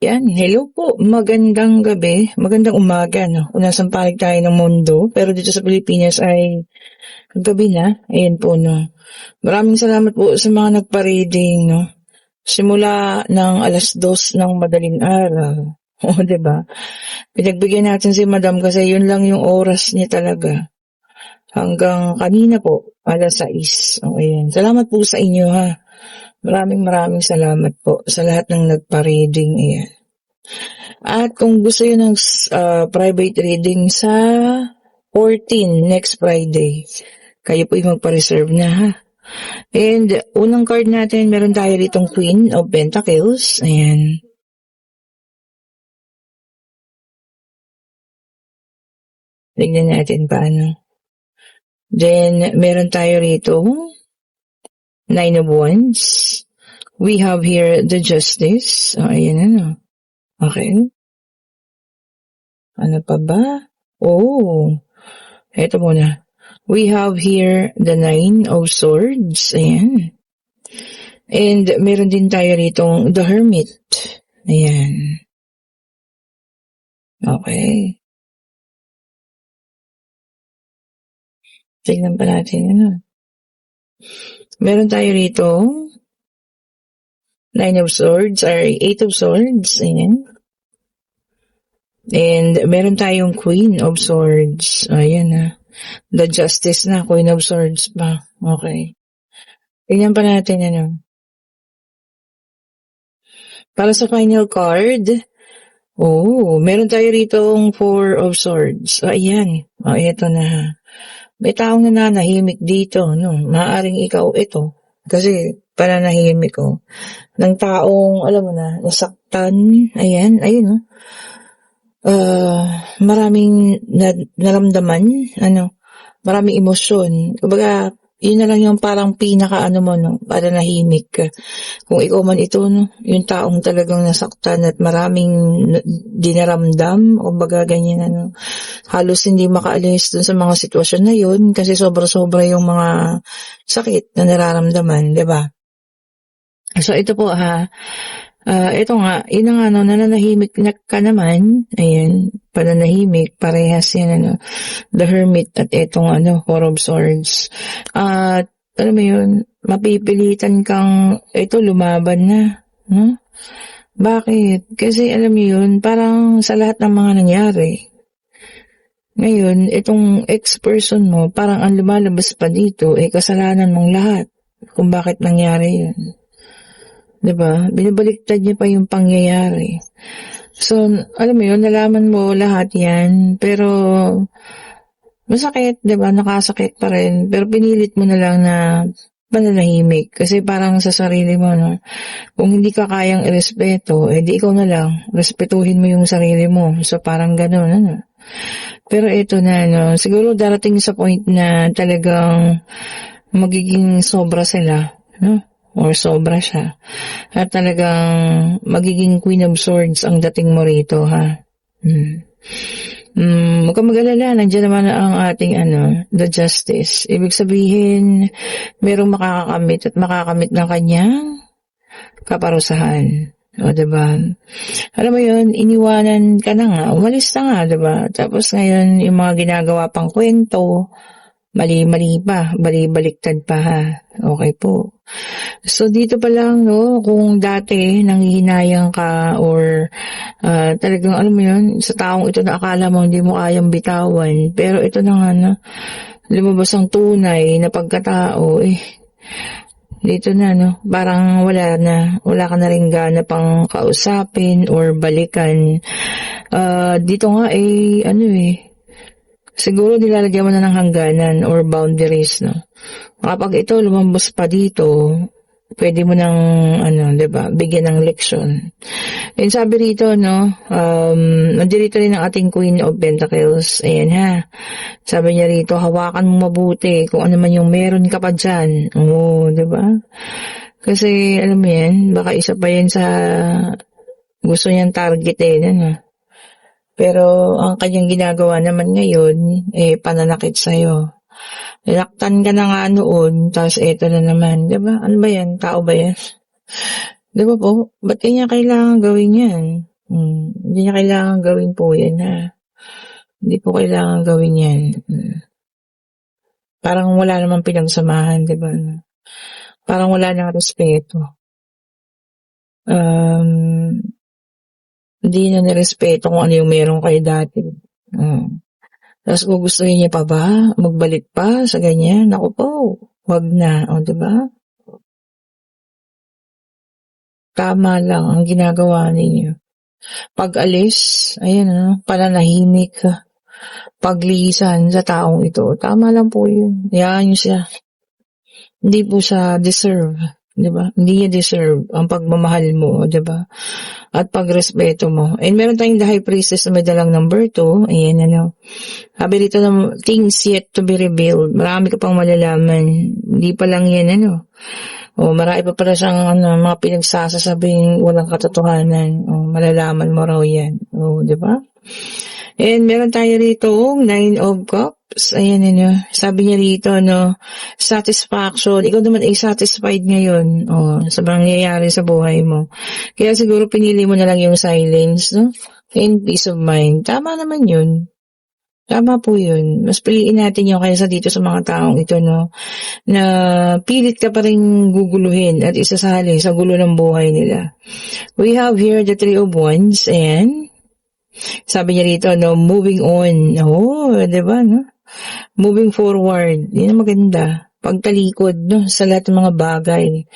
Yan, hello po, magandang gabi, magandang umaga 'no, kung nasang panig tayo ng mundo, pero dito sa Pilipinas ay gabi na, ayan po 'no. Maraming salamat po sa mga nagpa-reading 'no, simula ng 2:00 ng madaling araw, oh 'di ba? Pinagbigyan natin si madam kasi yun lang yung oras niya talaga, hanggang kanina po 6:00, oh ayan. Salamat po sa inyo ha, maraming salamat po sa lahat ng nagpa-reading, ayan. At kung gusto niyo ng private reading sa 14 next Friday, kayo po'y magpa-reserve na ha. And unang card natin, meron tayo ditong Queen of Pentacles. Ayan. Tignan natin paano. Then, meron tayo rito Nine of Wands. We have here the Justice. Oh, ayan ano. Okay. Ano pa ba? Oh, eto muna. We have here the Nine of Swords. Ayan. And meron din tayo ritong the Hermit. Ayan. Okay. Tignan pa natin. Ano. Meron tayo rito Nine of Swords or Eight of Swords. Ayan. And meron tayong Queen of Swords. Ayan na. The Justice na. Queen of Swords pa. Okay. Tignan pa natin ano. Para sa final card, meron tayo ritong Four of Swords. Ayan. Ito na. May taong nananahimik dito, no? Maaaring ikaw ito. Kasi pananahimik ko. Ng taong, alam mo na, nasaktan. Ayan, ayun, no? Maraming naramdaman, maraming emosyon. Kumbaga, yun na lang yung parang pinaka mo, no? Para nahimik ka. Kung ikaw man ito, no? Yung taong talagang nasaktan at maraming dinaramdam, kumbaga ganyan, halos hindi makaalis dun sa mga sitwasyon na yun kasi sobra-sobra yung mga sakit na nararamdaman, di ba? So, ito po ito nga, yun nga, nananahimik na ka naman, ayan, pananahimik, parehas yan, the Hermit at itong, Four of Swords. At, alam mo yun, mapipilitan kang, ito, lumaban na, no? Bakit? Kasi, alam mo yun, parang sa lahat ng mga nangyari, ngayon, itong ex-person mo, parang ang lumalabas pa dito, kasalanan mong lahat, kung bakit nangyari yun. Diba? Binabaliktad niya pa yung pangyayari. So, alam mo yun, nalaman mo lahat yan, pero masakit, diba? Nakasakit pa rin, pero pinilit mo na lang na pananahimik. Kasi parang sa sarili mo, no? Kung hindi ka kayang irespeto, di ikaw na lang, respetuhin mo yung sarili mo. So, parang gano'n, Pero ito na, siguro darating sa point na talagang magiging sobra sila, or sobra siya. At talagang magiging Queen of Swords ang dating mo rito, ha? Huwag kang mag-alala, nandiyan naman ang ating, the Justice. Ibig sabihin, merong makakamit at makakamit ng kanyang kaparusahan. O, diba? Alam mo yun, iniwanan ka na nga, umalis na nga, diba? Tapos ngayon, yung mga ginagawa pang kwento, mali-mali pa, bali-baliktad pa ha. Okay po. So dito pa lang, kung dati nanghihinayang ka or talagang alam mo yun, sa taong ito na akala mo hindi mo kayang bitawan, pero ito na nga lumabas ang tunay na pagkatao, dito na, parang wala ka na rin gana pang kausapin or balikan. Dito nga siguro nilalagyan mo na ng hangganan or boundaries, Kapag ito lumabas pa dito, pwede mo nang, diba, bigyan ng leksyon. And sabi rito, nandirito rin ang ating Queen of Pentacles. Ayan ha. Sabi niya rito, hawakan mo mabuti kung ano man yung meron ka pa dyan. Oo, diba? Kasi, alam mo yan, baka isa pa yan sa gusto niyang targetin, Pero ang kanyang ginagawa naman ngayon, pananakit sa'yo. Nilaktan ka na nga noon, tapos eto na naman. Diba? Ano ba yan? Tao ba yan? Diba po? Ba't kanya kailangan gawin yan? Hindi niya kailangan gawin po yan, ha. Hindi po kailangan gawin yan. Parang wala namang pinagsamahan, 'di ba? Parang wala ng respeto. Hindi na nirespeto kung ano yung meron kayo dati. Tapos gugustuhin niya pa ba? Magbalik pa sa ganyan? Naku po, wag na. O, 'di ba? Tama lang ang ginagawa ninyo. Pag-alis, ayan, pananahimik, paglisan sa taong ito. Tama lang po yun. Hayaan niyo siya. Hindi po siya deserve, 'di ba? Hindi niya deserve ang pagmamahal mo, 'di ba? At pagrespeto mo. And meron tayong the high priestess na may dalang number 2. Ayan, sabi dito na things yet to be revealed. Marami ka pang malalaman. Hindi pa lang yan, marami pa pala siyang mga pinagsasasabing walang katotohanan. Malalaman mo raw yan. 'Di ba? And meron tayo rito 9 of Cups. Ayan, sabi niya rito, satisfaction. Ikaw naman ay satisfied ngayon, sa nangyayari sa buhay mo. Kaya siguro pinili mo na lang yung silence, and peace of mind. Tama naman yun. Tama po yun. Mas piliin natin yung kaysa dito sa mga taong ito, na pilit ka pa rin guguluhin at isasali sa gulo ng buhay nila. We have here the 3 of Wands, and sabi niya rito, moving on. Diba, moving forward. Yan ang maganda. Pagtalikod, sa lahat ng mga bagay.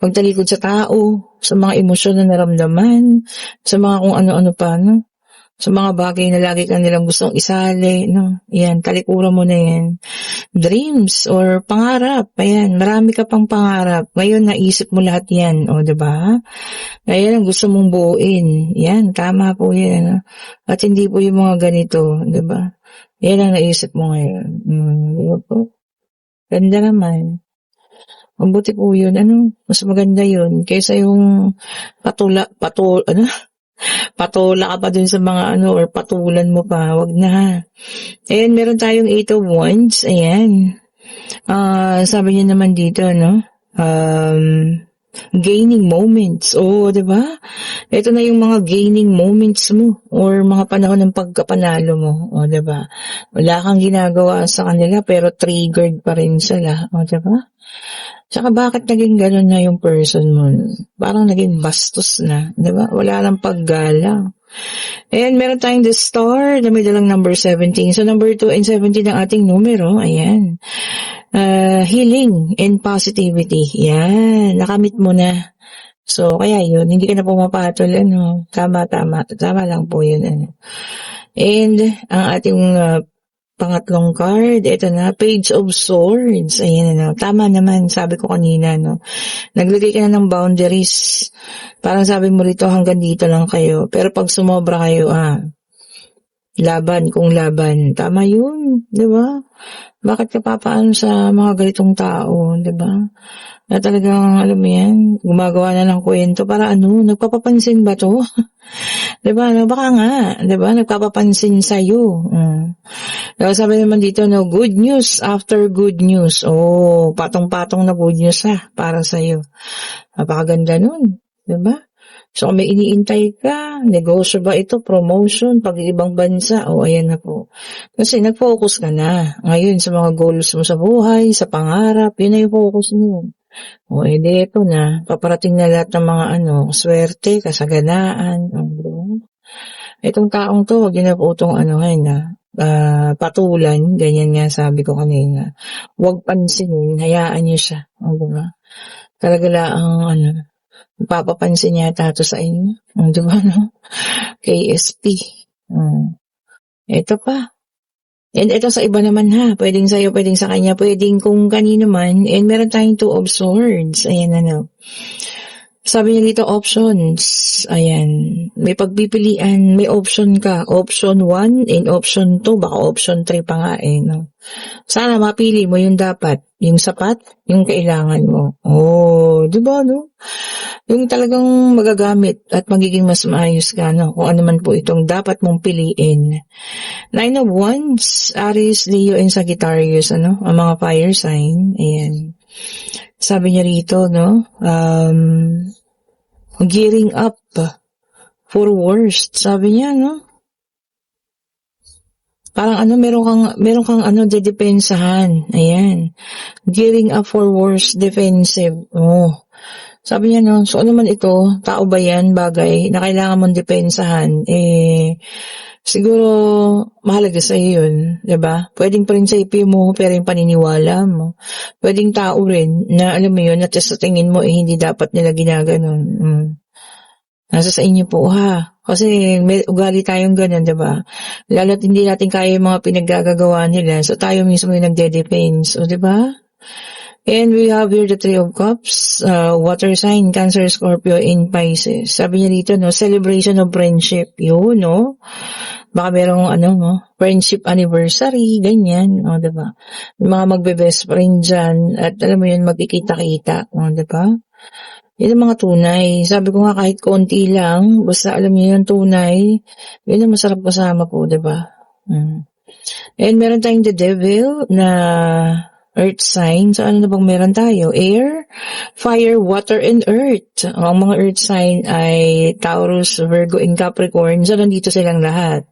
Pagtalikod sa tao, sa mga emosyon na naramdaman, sa mga kung ano-ano pa, sa mga bagay na lagi kang nilang gustong isali, Yan, talikuran mo na yan. Dreams or pangarap, ayan, marami ka pang pangarap. Ngayon, naisip mo lahat yan, diba? Ayan ang gusto mong buuin. Yan, tama po yan, At hindi po yung mga ganito, diba? Yan ang naisip mo ngayon. Diba po? Ganda naman. Mabuti po yun, mas maganda yun, kaysa yung patola ka pa dun sa mga or patulan mo pa, wag na. Ayan, meron tayong 8 of Wands, ayan. Sabi niya naman dito, gaining moments. Diba? Ito na yung mga gaining moments mo or mga panahon ng pagkapanalo mo. Diba? Wala kang ginagawa sa kanila pero triggered pa rin sila. Diba? Tsaka bakit naging gano'n na yung person mo? Parang naging bastos na. Diba? Wala nang paggalang. Ayan, meron tayong the star na may dalang number 17. So, number 2 and 17 ang ating numero. Ayan. Healing and positivity. Yan. Nakamit mo na. So, kaya yun. Hindi ka na pumapatol. Tama lang po yun. And, ang ating pangatlong card, ito na, Page of Swords. Ayan, tama naman, sabi ko kanina, naglagay ka na ng boundaries. Parang sabi mo rito, hanggang dito lang kayo. Pero pag sumobra kayo, laban. Tama yun, di ba? Bakit ka papaano sa mga ganitong tao, di ba? Na talagang, alam mo yan, gumagawa na ng kwento para nagpapapansin ba to? Diba, baka nga, diba, nagpapapansin sa'yo. Sabi naman dito, good news after good news. Patong-patong na good news, para sa'yo. Napakaganda nun, diba? So, kung may iniintay ka, negosyo ba ito, promotion, pag-ibang bansa, ayan na po. Kasi nag-focus ka na. Ngayon, sa mga goals mo sa buhay, sa pangarap, yun na yung focus mo. Edi ito na, paparating na lahat ng mga swerte, kasaganaan. Itong taong to, wag yun na po itong patulan, ganyan nga sabi ko kanina. Huwag pansinin, hayaan niyo siya. Diba? Talaga lang papapansin yata ito sa inyo. Diba, KSP. Ito pa. And ito sa iba naman pwedeng sa'yo, pwedeng sa kanya, pwedeng kung kanino man, and meron tayong 2 of Swords, ayan sabi niya dito, options, ayan, may pagpipilian, may option ka, option 1 and option 2, baka option 3 pa nga sana mapili mo yung dapat, yung sapat, yung kailangan mo, diba yung talagang magagamit at magiging mas maayos ka, kung ano man po itong dapat mong piliin. 9 of Wands, Aries, Leo, and Sagittarius, ang mga fire sign, ayan. Sabi niya rito, gearing up for worst. Sabi niya, no? Parang meron kang dedepensahan. Ayan. Gearing up for worst defensive. Oh. Sabi niya, no, so ano man ito, tao ba yan, bagay, na kailangan mong depensahan, siguro, mahalaga sa'yo yun, diba? Pwedeng prinsipyo mo, pero yung paniniwala mo. Pwedeng tao rin, na alam mo yun, at sa tingin mo, hindi dapat nila ginaganon. Nasa sa inyo po, ha? Kasi may ugali tayong ganun, diba? Lalo't hindi natin kaya yung mga pinaggagawa nila, so tayo mismo yung nagde-depends, o diba? And we have here the Three of Cups, water sign, Cancer, Scorpio, and Pisces. Sabi niya dito, no, celebration of friendship. Yun, no? Baka merong, friendship anniversary, ganyan, o, diba? Yung mga magbe-best friend dyan, at alam mo yun, magkikita-kita, o, diba? Yun ang mga tunay. Sabi ko nga kahit konti lang, basta alam niyo yun, tunay, yun ang masarap kasama po, diba? And meron tayong the Devil na earth sign. So, ano na bang meron tayo? Air, fire, water, and earth. Ang mga earth sign ay Taurus, Virgo, and Capricorn. So, nandito silang lahat.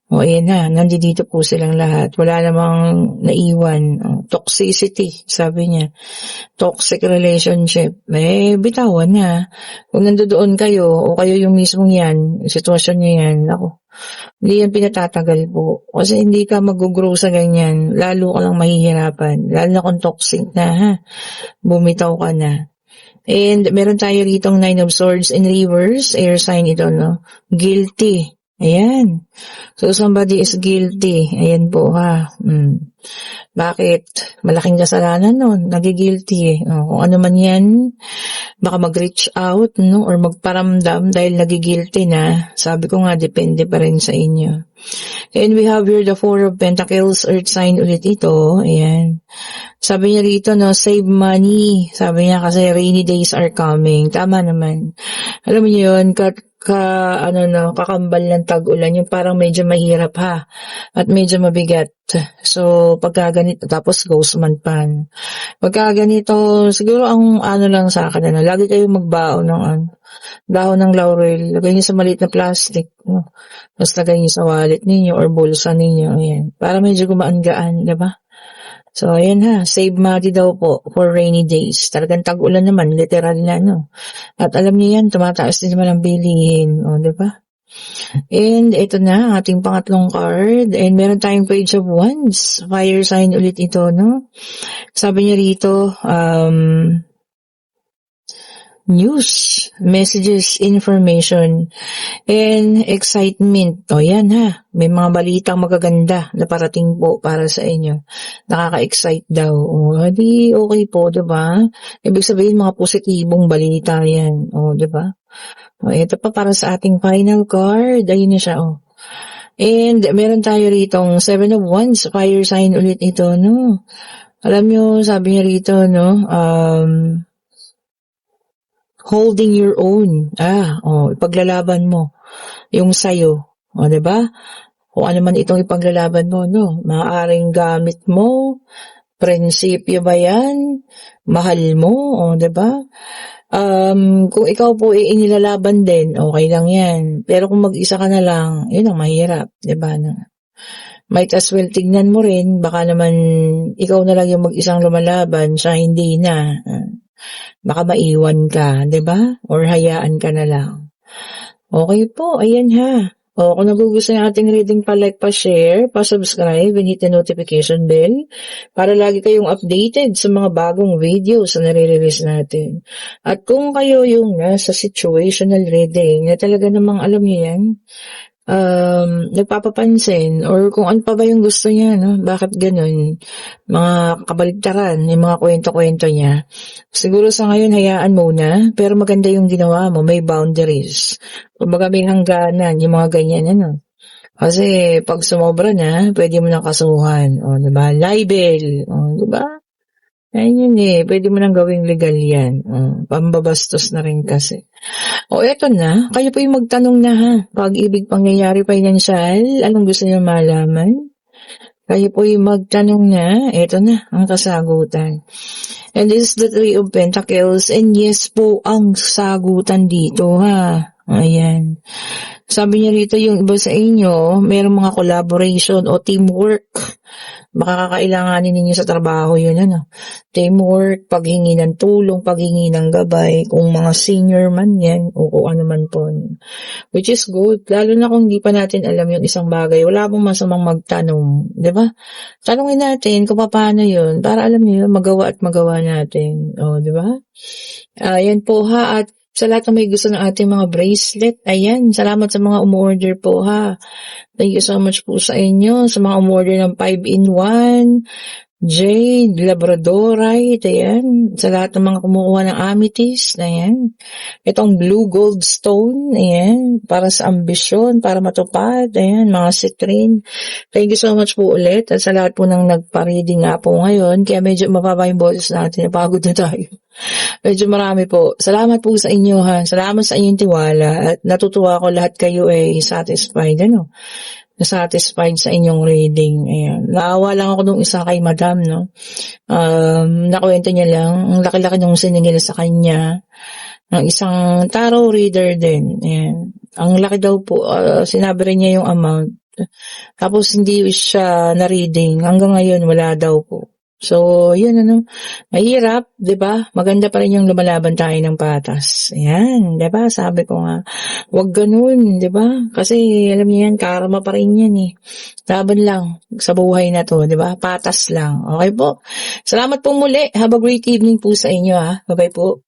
O, ayan na. Nandito po silang lahat. Wala namang naiwan. Toxicity, sabi niya. Toxic relationship. Bitawan na. Kung nandoon kayo, o kayo yung mismong yan, sitwasyon niya yan, ako. Hindi yan pinatatagal po. Kasi hindi ka mag-grow sa ganyan. Lalo ka lang mahihirapan. Lalo na kung toxic na, ha? Bumitaw ka na. And meron tayo ritong Nine of Swords in reverse. Air sign ito, no? Guilty. Ayan. So, somebody is guilty. Ayan po, ha? Bakit? Malaking kasalanan nun. Nagigilty, kung ano man yan, baka mag-reach out, no? Or magparamdam dahil nagigilty na. Sabi ko nga, depende pa rin sa inyo. And we have here the Four of Pentacles, earth sign ulit ito. Ayan. Sabi niya rito, no, save money. Sabi niya kasi rainy days are coming. Tama naman. Alam mo yun, kakambal ng tag-ulan, yung parang medyo mahirap, ha? At medyo mabigat. So, pagka ganito, tapos ghost month pa. Pagka ganito, siguro ang lang sa akin, lagi kayong magbaon ng dahon ng laurel, lagay niyo sa maliit na plastic, no? Tapos lagay niyo sa wallet ninyo or bulsa ninyo, ayan. Para medyo gumaan-gaan, diba? So, ayan ha, save money daw po for rainy days. Talagang tag-ulan naman, literal na, no? At alam niyo yan, tumataas din naman ang bilihin, o, diba? And ito na, ating pangatlong card. And meron tayong Page of Wands. Fire sign ulit ito, no? Sabi niya rito, news, messages, information, and excitement. O yan ha, may mga balitang magaganda na parating po para sa inyo. Nakaka-excite daw. O, di okay po, diba? Ibig sabihin mga positibong balita yan. O, diba? O, ito pa para sa ating final card. Ayun na siya, o. And meron tayo ritong Seven of Wands, fire sign ulit ito, no? Alam nyo, sabi niya rito, no? Holding your own. Ipaglalaban mo yung sayo. O, diba? Kung ano man itong ipaglalaban mo, no? Maaaring gamit mo, prinsipyo ba yan? Mahal mo, o, diba? Kung ikaw po inilalaban din, okay lang yan. Pero kung mag-isa ka na lang, yun ang mahirap, diba? Might as well tignan mo rin, baka naman ikaw na lang yung mag-isang lumalaban, siya hindi na. Baka maiwan ka, 'di ba? Or hayaan ka na lang. Okay po, ayan ha. O, kung nagugustuhan yung ating reading, pa-like, pa-share, pa-subscribe, and hit the notification bell para lagi kayong updated sa mga bagong videos na nare-release natin. At kung kayo yung nasa situational reading na talaga namang alam niyo yan, nagpapapansin or kung ano pa ba yung gusto niya, no? Bakit ganun? Mga kabaligtaran, yung mga kwento-kwento niya. Siguro sa ngayon, hayaan muna, pero maganda yung ginawa mo, may boundaries. Kumbaga may hangganan, yung mga ganyan, ano? Kasi pag sumobra na, pwede mo nang kasuhan, o, diba? Libel, o, diba? Ayun yun pwede mo nang gawing legal yan. Pambabastos na rin kasi. O eto na, kayo po yung magtanong na ha. Pag-ibig, pangyayari, financial, anong gusto niyo malaman? Kayo po yung magtanong na, eto na, ang kasagutan. And this is the Three of Pentacles, and yes po ang sagutan dito ha. Ayan. Sabi niya rito yung iba sa inyo, merong mga collaboration o teamwork. Baka kakailanganin ninyo sa trabaho yun, ano. Teamwork, paghingi ng tulong, paghingi ng gabay, kung mga senior man yan, o kung ano man po. Which is good, lalo na kung hindi pa natin alam yung isang bagay. Wala pong masamang magtanong, di ba? Tanungin natin kung paano yun, para alam niyo yun, magawa at magawa natin. O, di ba? Ayan po ha, at sa lahat ng may gusto ng ating mga bracelet, ayan, salamat sa mga umorder po ha. Thank you so much po sa inyo, sa mga umorder ng 5-in-1, Jade, Labradorite, ayan. Sa lahat ng mga kumukuha ng amethyst, ayan. Itong blue gold stone, ayan. Para sa ambisyon, para matupad, ayan. Mga citrine. Thank you so much po ulit. At sa lahat po ng nagpa-reading nga po ngayon, kaya medyo mababa yung boses natin, napagod na tayo. Medyo marami po. Salamat po sa inyo ha. Salamat sa inyong tiwala. At natutuwa ko lahat kayo satisfied, ano? Satisfied sa inyong reading. Ayan. Naawa lang ako nung isa kay madam, no? Nakwento niya lang, ang laki-laki nung siningil sa kanya ng isang tarot reader din. Ayan. Ang laki daw po, sinabi rin niya yung amount. Tapos hindi siya na-reading. Hanggang ngayon, wala daw po. So, yun ano, mahirap, 'di ba? Maganda pa rin yung lumalaban tayo ng patas. Ayan, 'di ba? Sabi ko nga, 'wag ganoon, 'di ba? Kasi alam niyo yan, karma pa rin yan eh. Laban lang sa buhay na 'to, 'di ba? Patas lang. Okay po. Salamat po muli. Have a great evening po sa inyo ha. Bye-bye po.